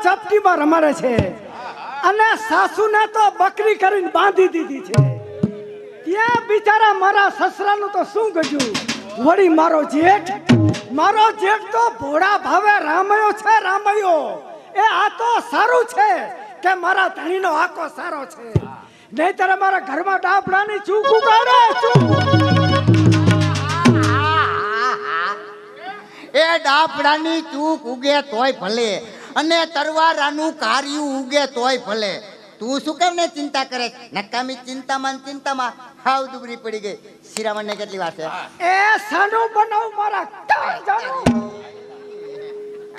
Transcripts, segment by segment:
ચપટીમાં રમાડે છે અને સાસુને તો બકરી કરીને બાંધી દીધી છે. ત્યાં બિચારા મારા સસરાનું તો શું ગજું. વળી મારો જેઠ તો ભોળા ભાવે રામયો છે. રામયો એ આ તો સારું છે કે મારા ધણીનો આકો સારો છે. નહીતર મારા ઘરમાં ડાફડાની ચૂક ઉગાડે. એ ડાફડાની ચૂક ઉગે તોય ભલે અને તરવારાનું કાર્યું ઉગે તોય ભલે. તું શું કેમ ને ચિંતા કરે? નકામી ચિંતામાં હાવ દુબળી પડી ગઈ. શિરામણ ને કેટલી વાર છે? એ સાનું બનાવ મારા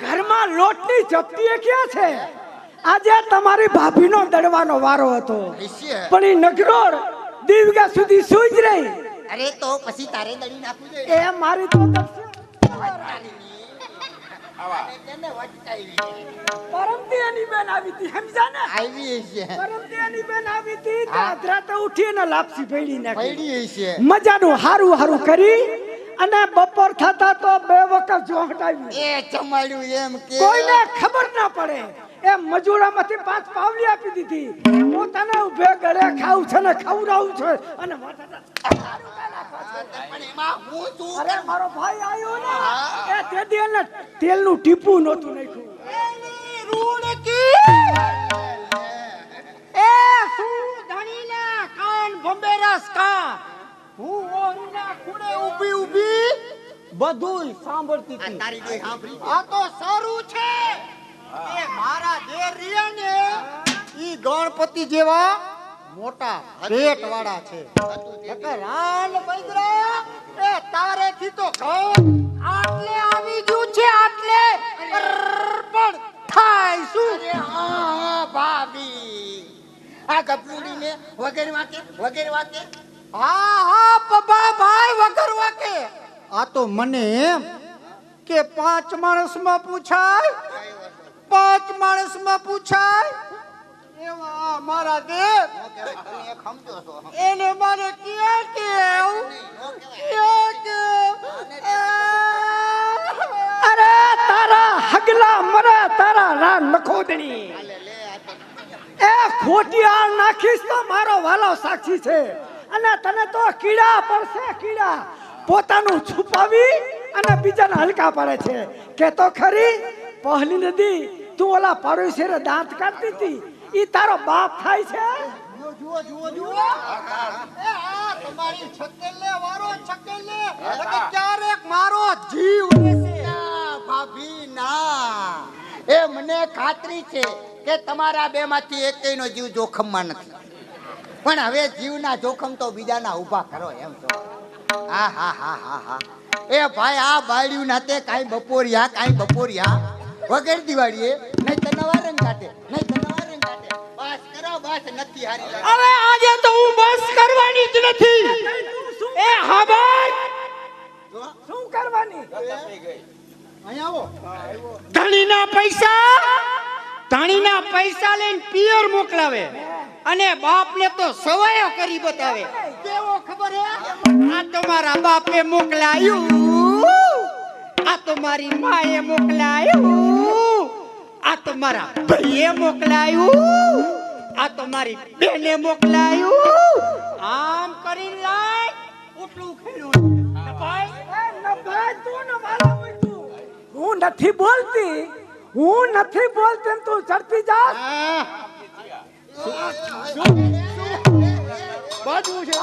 ઘરમાં લોટની જપ્તી ક્યાં છે? આજે તમારી ભાભીનો દડવાનો વારો હતો પણ એ નગરોડ દીવગા સુધી સુઈ જ રહી. અરે તો પછી તારે દડી નાખવું જોઈએ. એ મારી તો પરમદિયાની બેન આવી હતી સમજા ને? આવી છે પરમદિયાની બેન આવી હતી. રાત્રે ઉઠી ને લાપસી ભેડી નાખી. પડી છે મજાનું હારું કરી અને બપોર થતા તો 2 વખત જોહટ આવી. એ ચમાડ્યું એમ કે કોઈને ખબર ના પડે. એ મજૂરામાંથી 5 પાવલી આપી દીધી. પોતાને ઉભે ગળે ખાવું છે ને ખવડાવું છે અને અરે મારો ભાઈ આવ્યો ને એ તેદી એને તેલનું ટીપું નહોતું નાખ્યું. એ શું ધણીના કાન ભંબેરસ કા હું ઓરના ખૂણે ઊભી બધું સાંભળતી હતી. તારી કોઈ સાંભળી? આ તો સારું છે એ મારા જે રિયા ને ઈ ગણપતિ જેવા મોટા પેટ વાળા છે. રાન બૈદરા એ તારેથી તો આટલે આવી ગયું છે. આટલે પણ થાય શું? હા ભાભી આ ગપલુડી ને વગેરે વાતે હા પપ્પા ભાઈ વગર વાકે. આ તો મને એમ કે 5 માણસમાં પૂછાય. 5 માણસમાં પૂછાય એવા મારા દેવ એને મારે ક્યાં કેવું. અરે તારા હગલા મરે તારા રા નખોદણી એ ખોટિયાળ નાખીશ તો મારો વાલો સાક્ષી છે. અને તને તો કીડા પડશે કીડા. પોતાનું છુપાવી અને બીજાને હલકા પડે છે. કે તો ખરી પહેલી નદી તું ઓલા પાડોશી રે દાંત કાઢતી હતી ઈ તારો બાપ થાય છે. જુઓ એ આ તમારી છકેલે વારો છકેલે ક્યારેક મારો જીવ લેશે. ભાભી ના એ મને ખાતરી છે કે તમારા બે માંથી એકેયનો જીવ જોખમમાં નથી. પણ હવે જીવના જોખમ તો બીજાના ઊભા કરો એમ તો. હા એ ભાઈ આ બાળ્યું નાતે કાઈ બપોરિયા વગર દિવાળીએ નહીં તો નવા રંગ કાઢે બસ કરો બસ નથી હારી લાગે. હવે આજે તો હું બસ કરવાની જ નથી. એ હા ભાઈ શું કરવાની? અહીંયા આવો. ધણીના પૈસા લઈને પિયર મોકલાવે અને બાપને તો સવાયો કરી બતાવે. કેવો ખબર હે? આ તો મારા બાપે મોકલાયું, આ તો મારી માએ મોકલાયું, આ તો મારા ભાઈએ મોકલાયું, આ તો મારી બેને મોકલાયું. આમ કરી લાય ઉટલું ખેલું. ભાઈ તું ન મારા હોય તું. હું નથી બોલતી એમ તું ચડતી જા. બાજુ છે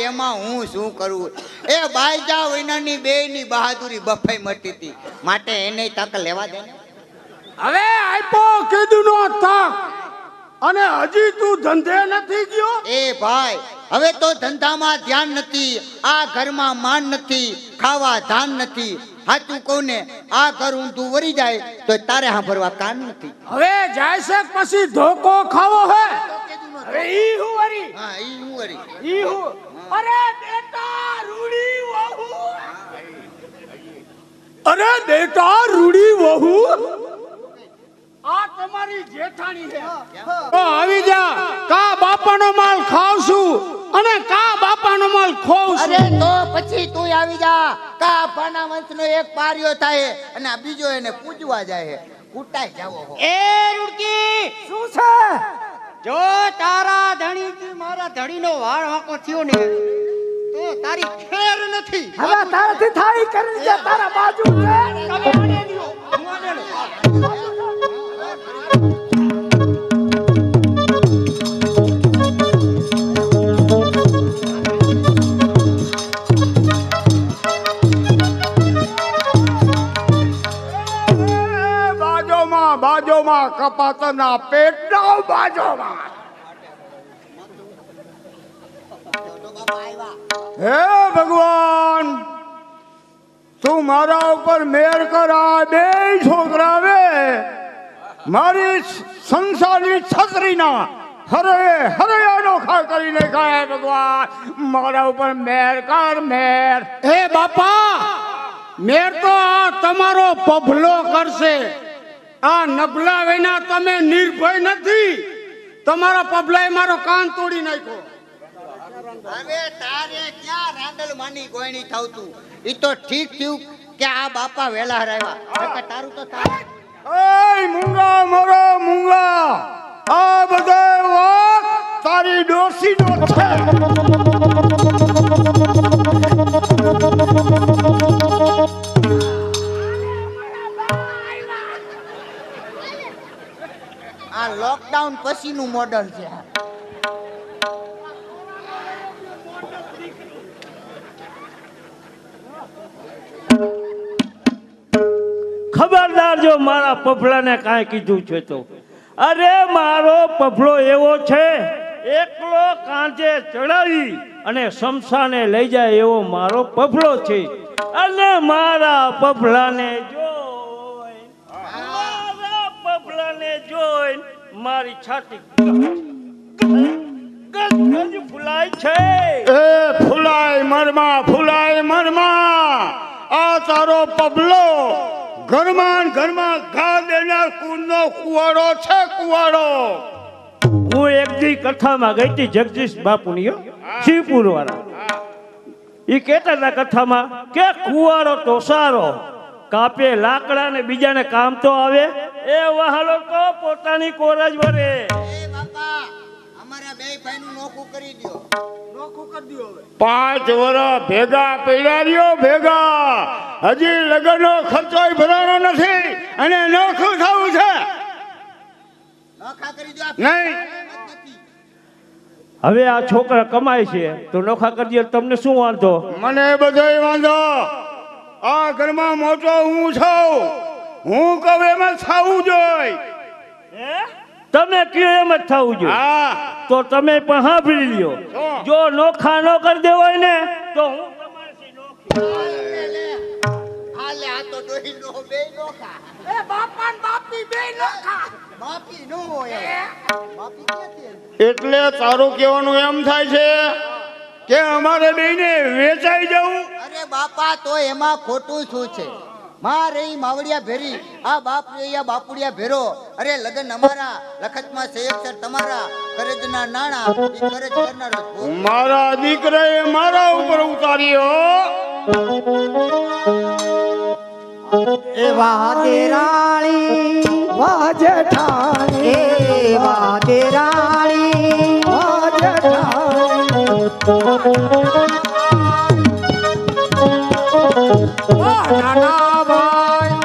એમાં હું શું કરું? એ બાઈજા વિનાની બેયની બહાદુરી બફાઈ મટી હતી માટે એને તક લેવા દે. હવે આપ્યો કીધું નો તક અને હજી તું ધંધે નથી ગયો. એ ભાઈ હવે તો ધંધામાં ધ્યાન નથી, આ ઘરમાં માન નથી, ખાવા ધાન નથી. સાચું કહું ને, આ ઘર ઊંધું વરી જાય તો તારે સાંભળવા કાન નથી. હવે જાય છે પછી ધોકો ખાવો હે. હવે ઈ હું વરી હા ઈ હું વરી. ઈ હું અરે બેટા રૂડી વહુ. અરે બેટા રૂડી વહુ, આ તમારી જેઠાણી છે. તો આવી જા, કા બાપાનો માલ ખાવશું અને કા બાપાનો માલ ખોવશું. અરે તો પછી તું આવી જા. કા ભાના વંશનો એક પાર્યો થાય અને આ બીજો એને પૂજવા જાય. કૂટાઈ જાવો હો. એ રૂડકી, શું છે? જો તારા ધણીથી મારા ધણીનો વાળ વાંકો થયો ને તો તારી ખેર નથી. હવે તારાથી થાય કરી દે, તારા બાજુ છે. તમે આને દ્યો, હું આને લઉં. બાજોમાં કપાતના પેટના બાજોમાં. હે ભગવાન, તું મારા ઉપર મેર કર. આ બે છોકરા વે મારી સંસારની છત્રીના હરે અનોખા કરી નાખ્યા. હે ભગવાન, મારા ઉપર મેર કર, મેર. હે બાપા, મેર તો આ તમારો પભલો કરશે. આ નબળા વિના તમે નિર્ભય નથી. તમારા પબલાએ મારો કાન તોડી નાખ્યો. હવે તારે ક્યાં રાંડલ માની ગોયણી થાવતું? ઈ તો ઠીક થયું કે આ બાપા વેલા હરાવ્યા. તારું તો થાય. એય મૂંગા, મરો મૂંગા, આ બધા વાત તારી ડોસીનો છે. આ લોકડાઉન પછીનું મોડલ છે. ખબરદાર જો મારા પફલાને કાંઈ કીધું છે તો. અરે મારો પફલો એવો છે, એકલો કાંચે ચડાવી અને શમશાને લઈ જાય એવો મારો પફલો છે. અને મારા પફલાને જોઈ મારી છાતી ગજ ફૂલાય છે. એ ફૂલાય મરમાં આ તારો પબલો ઘરમાં ઘા દેનાર કુંડનો કુવાડો છે, કુવાડો. હું એક દી કથામાં ગઈ હતી જગદીશ બાપુની, શિવપુર વાળા. એ કહેતા હતા કથામાં કે કુવાડો તો સારો, કાપે લાકડા ને બીજાને કામ તો આવે. એ વહાલો તો પોતાની કોરજ વરે. એ બાપા, અમારા બે ભાઈનું નોખું કરી દ્યો. 5 વર્ષ ભેગા પૈડાર્યો ભેગા, હજી લગ્નનો ખર્ચો ભરવાનો નથી અને નોખું થવું છે નોખા કરી દ્યો. નહીં. હવે આ છોકરા કમાય છે તો નોખા કરી દે, તમને શું વાંધો? મને બધોય વાંધો. આ ઘરમાં મોટો હું છું, હું કહું એમ જ થવું જોઈએ. તમે કયો એમ જ થવું જોઈએ. હા, તો તમે પણ સાંભળી લ્યો, જો નોખા ન કરી દેવાય ને તો હું તમારી નોખી. હાલે આ તો ડોહી નો બે નોખા. એ બાપા ને બાપી બે નોખા. બાપી નો હોય. બાપી ક્યાંથી? એટલે તારું કહેવાનું એમ થાય છે કે અમારે બેને વેચાઈ જવું. અરે બાપા, તો એમાં ખોટું શું છે? મારે ઈ માવડિયા ભેરી, આ બાપ રહ્યા બાપુડિયા ભેરો. અરે લગન અમારા, લખતમાં છે અક્ષર તમારા, કરજના નાણા ઈ કરજ કરનારો જ ભોગ. મારા દીકરાએ મારા ઉપર ઉતાર્યો. એવા દેરાળી વાહ જેઠાણી, એવા દેરાળી વાહ જેઠાણી. નાના ભાઈ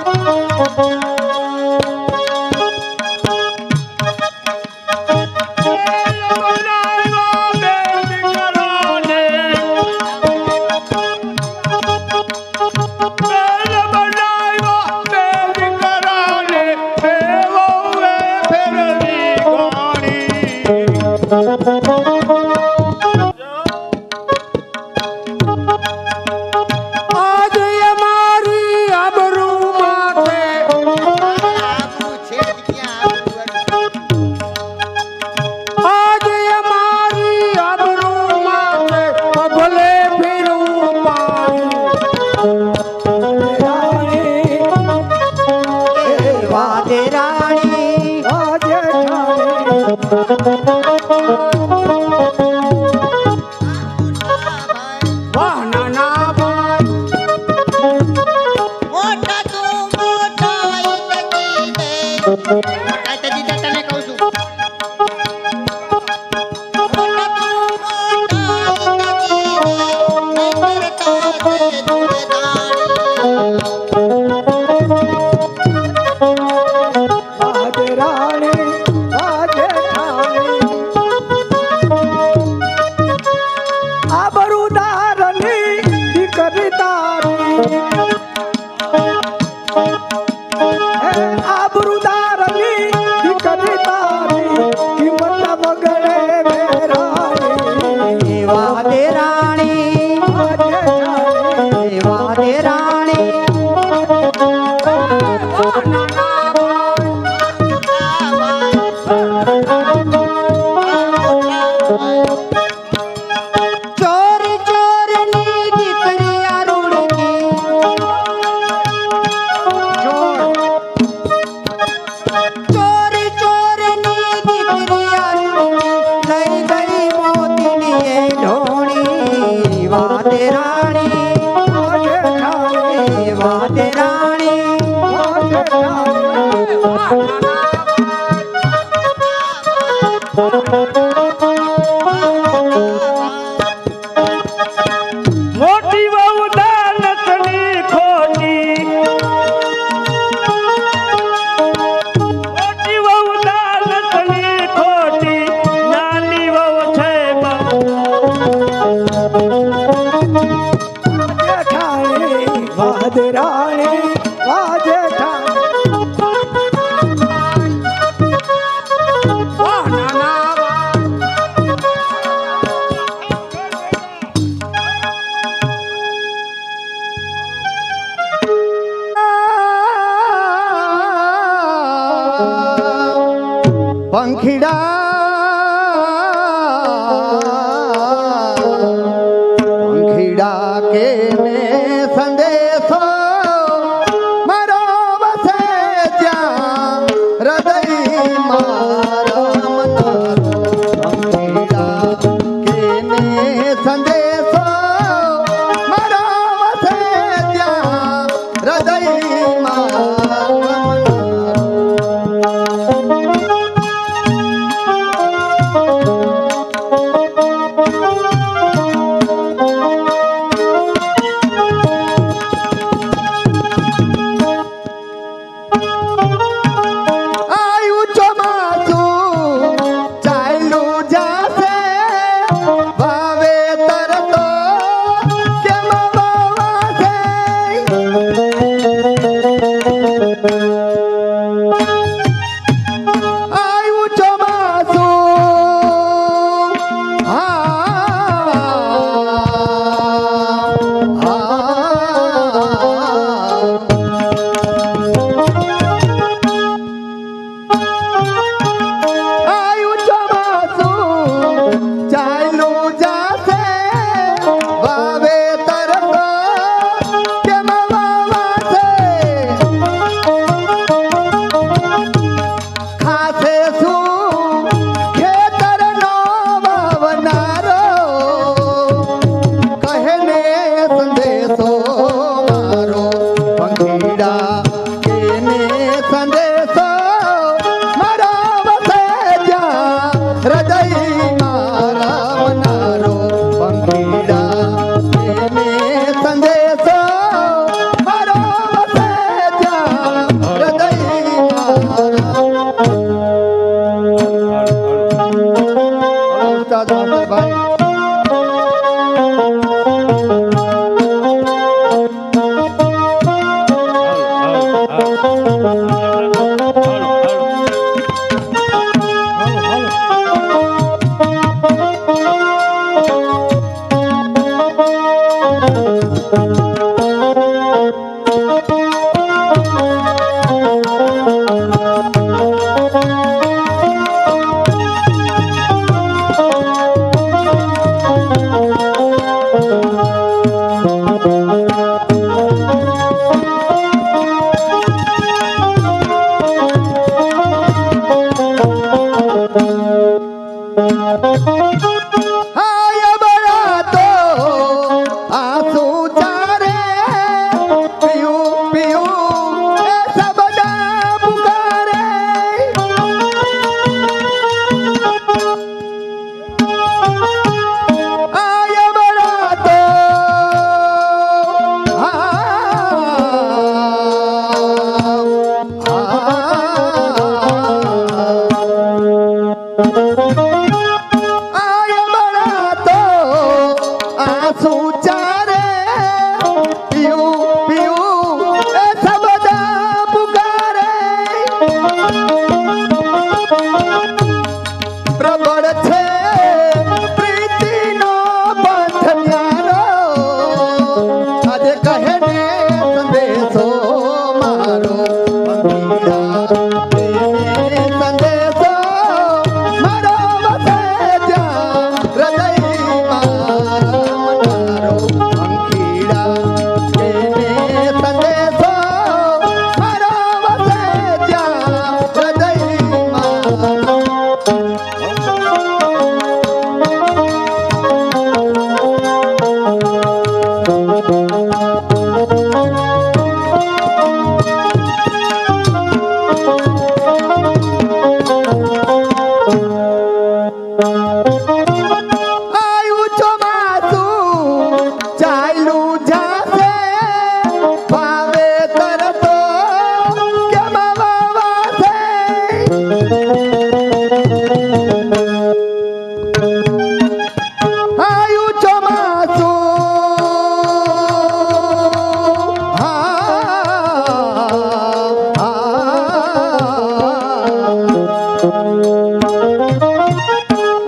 મોટી વહુ દાનતની ખોટી, મોટી વહુ દાનતની ખોટી, નાની વહુ છે પંખીડા કે ને સંદેશો મારો વસે ત્યાં હૃદય પંખીડા કે ને સંદેશો મારો વસે ત્યાં હૃદય આયુ ચોમાસું ચાલ્યું જાશે વાવેતર તો કેમ વાવાશે આયુ ચોમાસું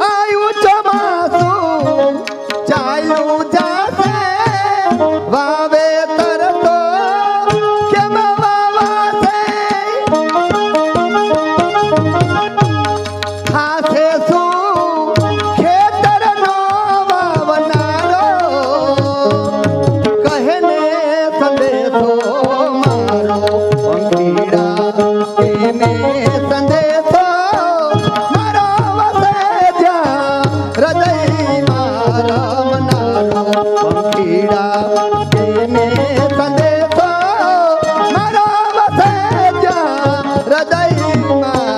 આયુ ચોમાસું ચાલ્યું જાશે વાવેતર તો કેમ વાવાશે થાશે શું ખેતરનો વાવનારો કહે ને સંદેશો મારો પંખીડા એને સંદેશો મારો વસે જ્યાં હૃદયમાં રમનારો પંખીડા એને સંદેશો મારો વસે જ્યાં હૃદયમાં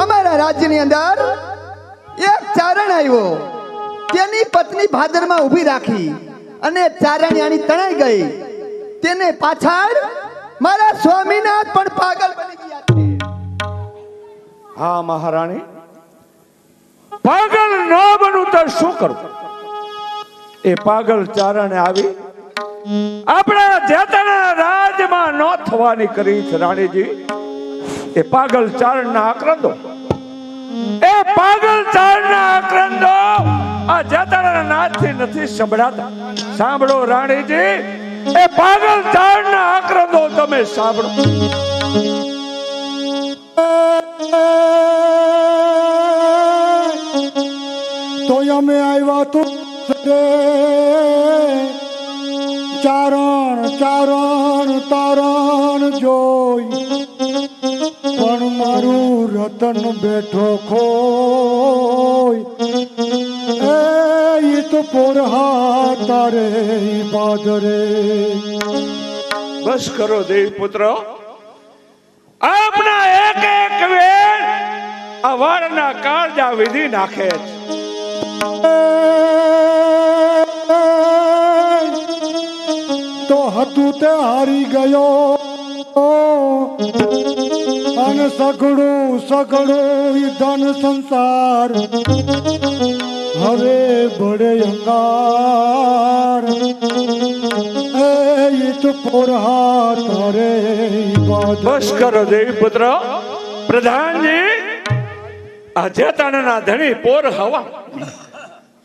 અમારા રાજ્યની અંદર એક ચારણ આવ્યો તેની પત્ની ભાદરમાં ઊભી રાખી અને ચારણિયાની તણાઈ ગઈ તેને પાછળ મારા સ્વામીનાથ પણ પાગલ બની ગયા છે. હા મહારાણી, પાગલ ન બનું તો શું કરું? એ પાગલ ચારણે આવી આપણા જેતના રાજમાં ન થવાની કરી છે રાણીજી. એ પાગલ ચારણના આક્રંદો, એ પાગલ ચારણના આક્રંદો આ જેતના નાથથી નથી સંભળાતા. સાંભળો રાણીજી, એ પાગલ ચારણના આક્રંદો તમે સાંભળો. તો અમે આવ્યા તો ચારણ ચારણ તારણ જોઈ પણ મારું રતન બેઠો ખોય એ તો પોરહા તારે પાદરે. બસ કરો દેવી પુત્ર, આપના એક એક વેણ આ વાળના કાળજા વિધિ નાખે છે. તો હતું તે હારી ગયો અને સઘળું સઘળું ઈ ધન સંસાર હવે બળે અંગાર એ તો પોરહા તારે બાદ. બસ કરો દેવી પુત્ર. પ્રધાનજી, આ જેતનના ધણી પોર હવા,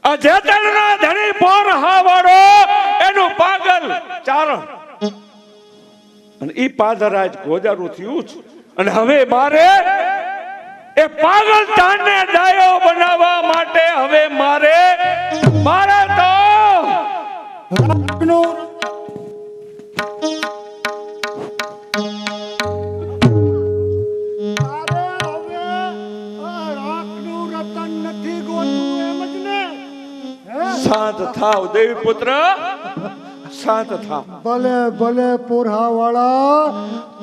આ જેતનના ધણી પોર હવાડો એનું પાગલ ચારણ અને ઈ પાદરાજ ગોજારું થયું છે. અને હવે મારે એ પાગલ ચારણને ડાયો બનાવવા માટે હવે મારે તો રાખનું રતન નથી ગોતું એમ જ ને. શાંત થાવ દેવી પુત્ર, શાંત થાવ. ભલે ભલે પોરહા વાળા,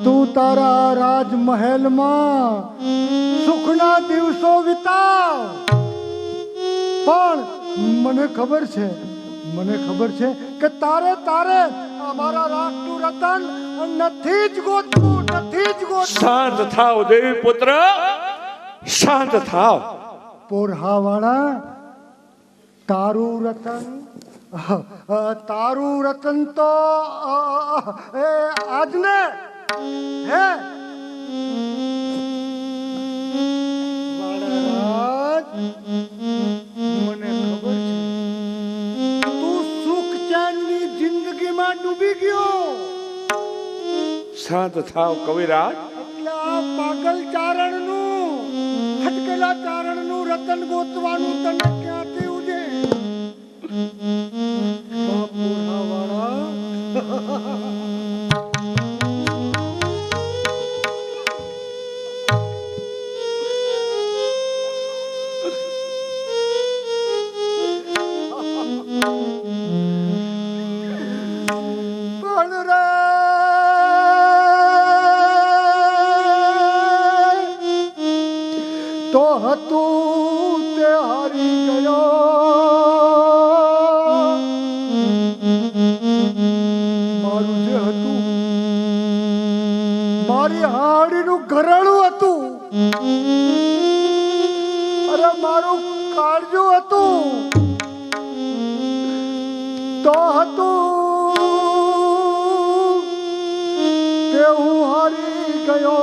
તું તારા રાજમહેલમાં સુખના દિવસો વિતાવ, પણ મને ખબર છે કે તારે અમારા રાજનું રતન નથી જ ગોતવું. શાંત થાવ દેવી પુત્ર, શાંત થાવ. પોરહા વાળા, તારું રતન તો એ આજને હે વાળારાજ, મને ખબર છે તું સુખ ચેનની જિંદગીમાં ડૂબી ગયો. શાંત થાવ કવિરાજ. એટલે આ પાગલ ચારણનું, હટકેલા ચારણનું રતન ગોતવાનું તને ક્યાંથી ઉજે? પોરહા વાળા, મારી હાડીનું ઘરેણું હતું, અરે મારું કાળજું હતું તો હતું કે હું હારી ગયો.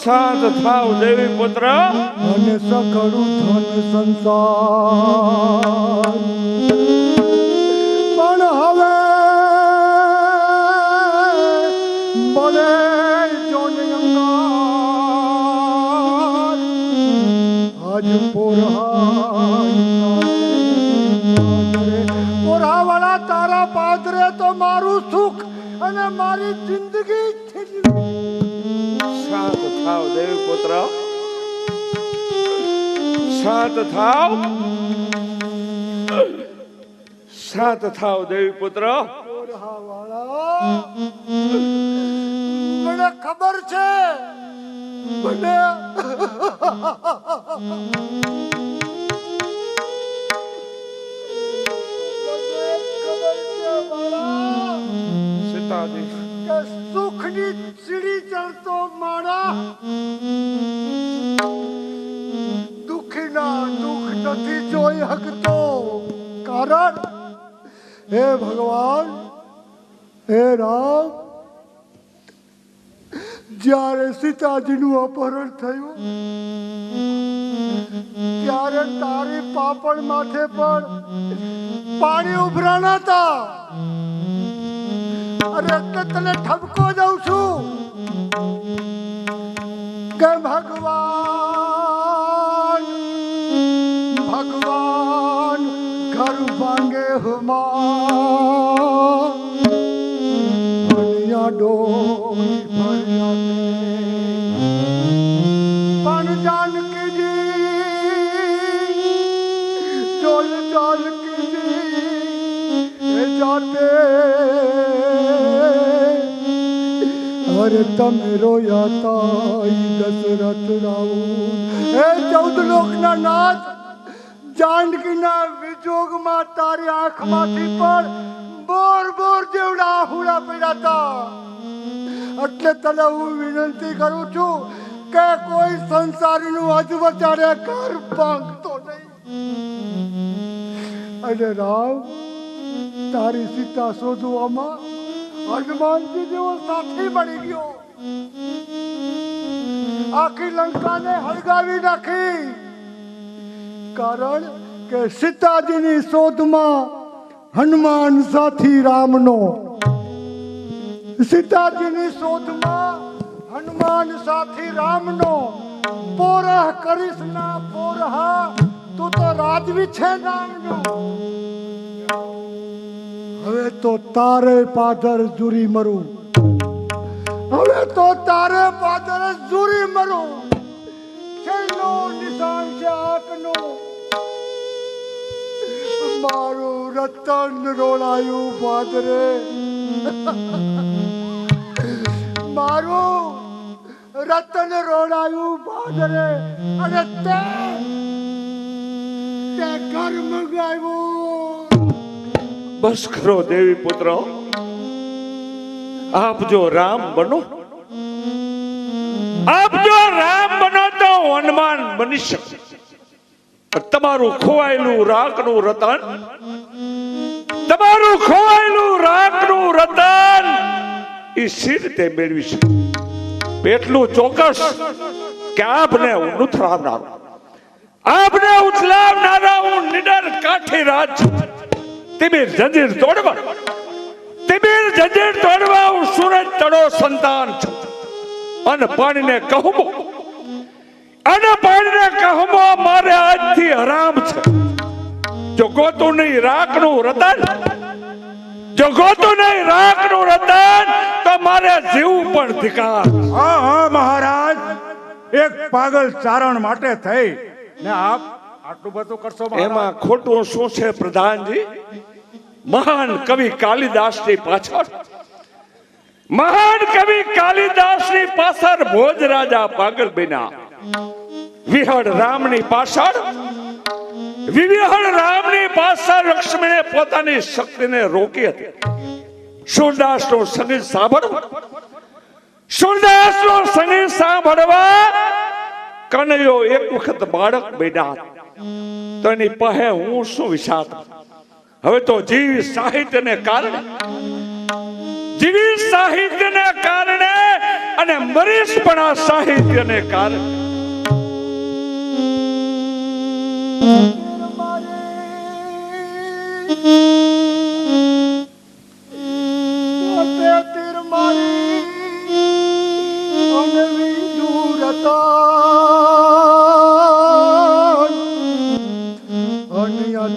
શાંત થાવ દેવી પુત્ર. અને સઘળું ધન સંસાર પણ હવે બને જોને અંગાર આજ પોરાવાળા તારા પાદરે તો મારું સુખ અને મારી જિંદગી શાંત થાવ દેવી પુત્ર. શાંત થાવ. શાંત થાવ દેવી પુત્ર. મને ખબર છે, મને સીતાજી કે સુખની સીડી ચડતો માણા દુખીના દુઃખ નથી જોઈ શકતો. કારણ હે ભગવાન, હે રામ, જ્યારે સીતાજીનું અપહરણ થયું ત્યારે તારી પાપણ માથે પણ પાણી ઉભરાણા હતા. અરે એટલે તને ઠપકો દઉં છું કે ભગવાન ભગવાન ઘર ભાંગે હુમા ડોઈ પણ જાનકીજી ડોલ જાનકીજી એ જાતે અરે તમે રોયા તાઈ દશરથ રાઉ. હે 14 લોકના નાથ, જાનકીના વિજોગમાં તારી આંખમાંથી પણ બોર બોર જેવડા આહુડા પડ્યા હતા. એટલે તને હું વિનંતી કરું છું કે કોઈ સંસારીનું અજવચારે ઘર ભાંગતો નહીં. અને રામ, તારી સીતા શોધવામાં હનુમાનજી જેવો સાથી મળી ગયો. આખી લંકાને હળગાવી નાખી. કારણ કે સીતાજીની શોધમાં હનુમાન સાથી રામનો. સીતાજીની શોધમાં હનુમાન સાથી રામનો. પોરહ કરીશ ના પોરહા, તું તો રાજવી છે નામનું. હવે તો તારે પાદર જુરી મરું. હવે તો તારે પાદર જુરી મરું. છેલ્લો નિશાન છે આંખનો. મારું રતન રોળાયું પાદરે. મારું રતન રોળાયું પાદરે. અને તે ઘર મંગાવ્યું. બસ કરો દેવી પુત્ર. આપ જો રામ બનો, આપ જો રામ બનો તો હનુમાન બની શકે. તમારું ખોવાયેલું રાખનું રતન, તમારું ખોવાયેલું રાખનું રતન એ સી રીતે મેળવી શકે. એટલું ચોક્કસ કે આપને હું ઉથલાવનારો, આપને ઉથલાવનારા હું નિડર કાઠી રાજ છું. તિમિર જંજીર તોડવા, તિમિર જંજીર તોડવા હું સૂરજ તળો સંતાન છું. અને પાણીને કહું, અને પાણીને કહું મારે આજથી હરામ છે. જો ગોતું નહીં રાખનું રતન, જો ગોતું નહીં રાખનું રતન, તો મારે જીવવું પણ ધિકાર. હા હા મહારાજ, એક પાગલ ચારણ માટે થઈ ને આપ આટલું બધું કરશો મહારાજ? એમાં ખોટું શું છે પ્રધાનજી? મહાન કવિ કાલિદાસની પાછળ, મહાન કવિ કાલિદાસની પાછળ ભોજ રાજા પાગલ બન્યા. વિહળ રામની પાછળ, વિહળ રામની પાછળ લક્ષ્મણે પોતાની શક્તિને રોકી હતી. સુરદાસનો સંગીત સાંભળવા, સુરદાસનો સંગીત સાંભળવા કનૈયો એક વખત બાળક બેઠા તો એની પહે હું શું વિચાર. હવે તો જીવ સાહિત્યને કારણે, જીવી સાહિત્યને કારણે અને મરીશપણા સાહિત્યને કારણે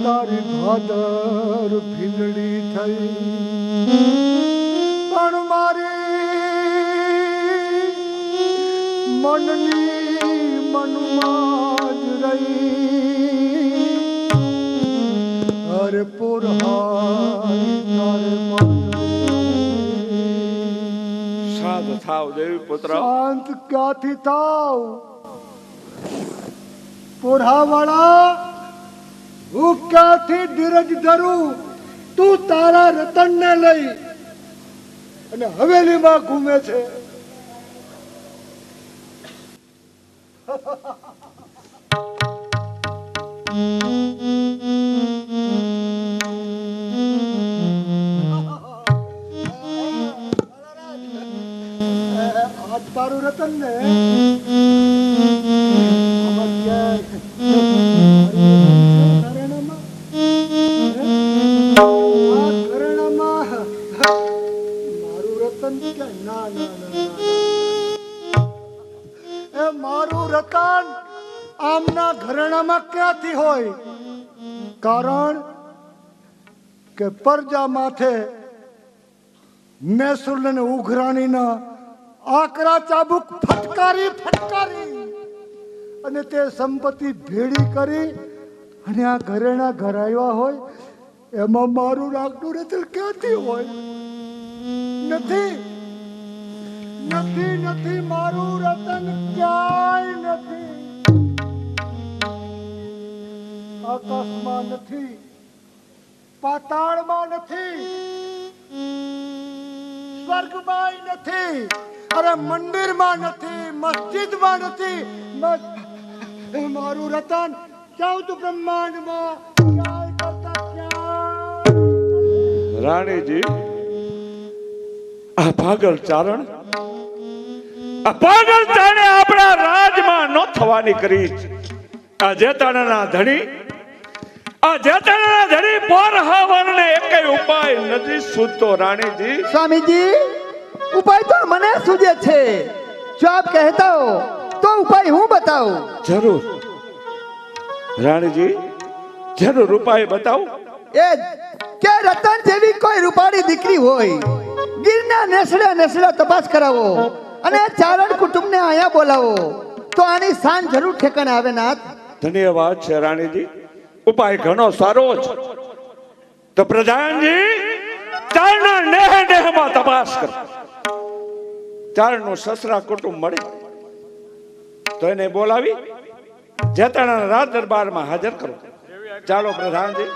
તારી ભાદર ભીંગડી થઈ પણ મારી મનની મનમાં જ રહી. અરે પુરહાય તારે શાંત થાવ દેવી પુત્ર. શાંત ક્યાંથી થાવ પોઢાવાળા? હું ક્યાંથી ધીરજ ધરું? તું તારા રતનને લઈ અને હવેલીમાં ઘૂમે છે. આજ તારું રતન ને મારું રતન આમના ઘરેણામાં ક્યાંથી હોય? કારણ કે પરજા માથે મહેસૂલ અને ઉઘરાણીના આકરા ચાબુક ફટકારી અને તે સંપત્તિ ભેડી કરી અને આ ઘરેણા ઘરાવ્યા હોય. એમાં મારું નાકનું રતન ક્યાંથી હોય? નથી નથી નથી, મારું રતન ક્યાંય નથી. આકાશમાં નથી, પાતાળમાં નથી, સ્વર્ગમાં નથી, અરે મંદિરમાં નથી, મસ્જિદમાં નથી. મારું રતન ચૌદ બ્રહ્માંડમાં ક્યાંય કરતા ક્યાં. રાણીજી, આ પાગલ ચારણ, આ પાગલ ચારણે આપણા રાજમાં ન થવાની કરી છે. આ જેતાણાના ધણી, આ જેતાણાના ધણી પોરહાવરને એકેય ઉપાય નથી સૂઝતો. રાણીજી, સ્વામીજી, ઉપાય તો મને સૂझे છે. જો આપ કહેતા હો તો ઉપાય હું બતાવું. જરૂર રાણીજી, જરૂર ઉપાય બતાવો. એ કે રતન જેવી કોઈ રૂપાળી દીકરી હોય, ગીરના નેસડે તપાસ કરાવો અને ચારણ કુટુંબને અહીંયા બોલાવો તો આની શાન જરૂર ઠેકાણે આવે. નાથ, ધન્યવાદ છે રાણીજી, ઉપાય ઘણો સારો છે. તો પ્રધાનજી, ચારણના નેહમાં તપાસ કરો. ચારણનું સસરા કુટુંબ મળે તો એને બોલાવી જેતાણા રાજ દરબારમાં હાજર કરો. ચાલો પ્રધાનજી.